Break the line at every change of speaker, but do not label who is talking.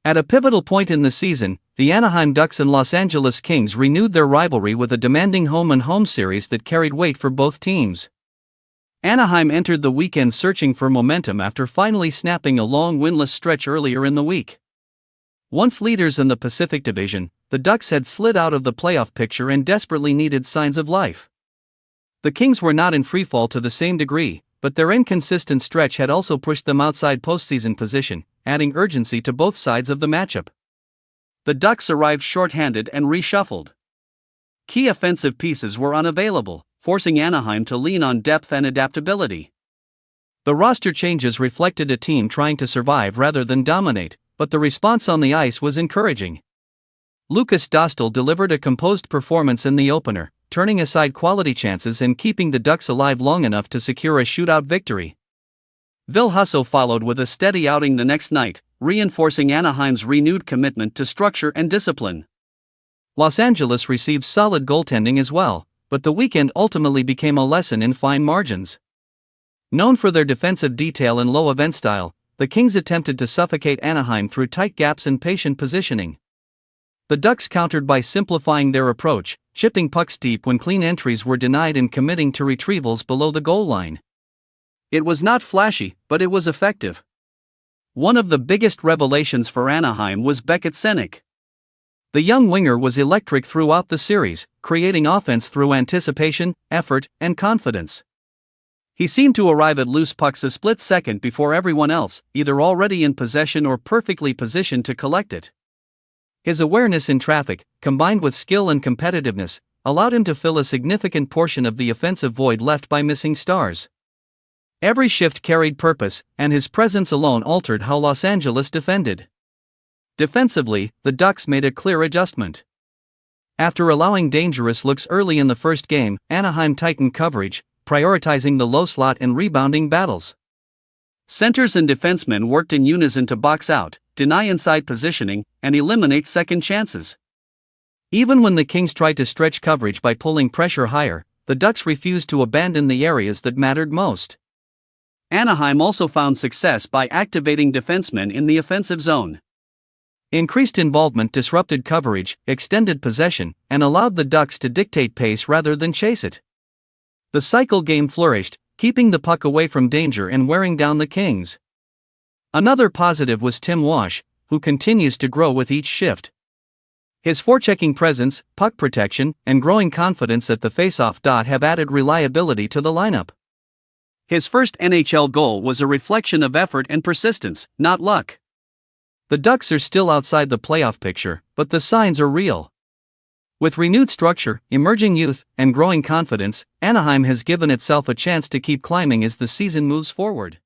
At a pivotal point in the season, the Anaheim Ducks and Los Angeles Kings renewed their rivalry with a demanding home-and-home series that carried weight for both teams. Anaheim entered the weekend searching for momentum after finally snapping a long winless stretch earlier in the week. Once leaders in the Pacific Division, the Ducks had slid out of the playoff picture and desperately needed signs of life. The Kings were not in freefall to the same degree, but their inconsistent stretch had also pushed them outside postseason position, adding urgency to both sides of the matchup. The Ducks arrived shorthanded and reshuffled. Key offensive pieces were unavailable, forcing Anaheim to lean on depth and adaptability. The roster changes reflected a team trying to survive rather than dominate, but the response on the ice was encouraging. Lukas Dostal delivered a composed performance in the opener, turning aside quality chances and keeping the Ducks alive long enough to secure a shootout victory. Ville Husso followed with a steady outing the next night, reinforcing Anaheim's renewed commitment to structure and discipline. Los Angeles received solid goaltending as well, but the weekend ultimately became a lesson in fine margins. Known for their defensive detail and low event style, the Kings attempted to suffocate Anaheim through tight gaps and patient positioning. The Ducks countered by simplifying their approach, chipping pucks deep when clean entries were denied and committing to retrievals below the goal line. It was not flashy, but it was effective. One of the biggest revelations for Anaheim was Beckett Sennecke. The young winger was electric throughout the series, creating offense through anticipation, effort, and confidence. He seemed to arrive at loose pucks a split second before everyone else, either already in possession or perfectly positioned to collect it. His awareness in traffic, combined with skill and competitiveness, allowed him to fill a significant portion of the offensive void left by missing stars. Every shift carried purpose, and his presence alone altered how Los Angeles defended. Defensively, the Ducks made a clear adjustment. After allowing dangerous looks early in the first game, Anaheim tightened coverage, prioritizing the low slot and rebounding battles. Centers and defensemen worked in unison to box out, deny inside positioning, and eliminate second chances. Even when the Kings tried to stretch coverage by pulling pressure higher, the Ducks refused to abandon the areas that mattered most. Anaheim also found success by activating defensemen in the offensive zone. Increased involvement disrupted coverage, extended possession, and allowed the Ducks to dictate pace rather than chase it. The cycle game flourished, keeping the puck away from danger and wearing down the Kings. Another positive was Tim Washe, who continues to grow with each shift. His forechecking presence, puck protection, and growing confidence at the faceoff dot have added reliability to the lineup. His first NHL goal was a reflection of effort and persistence, not luck. The Ducks are still outside the playoff picture, but the signs are real. With renewed structure, emerging youth, and growing confidence, Anaheim has given itself a chance to keep climbing as the season moves forward.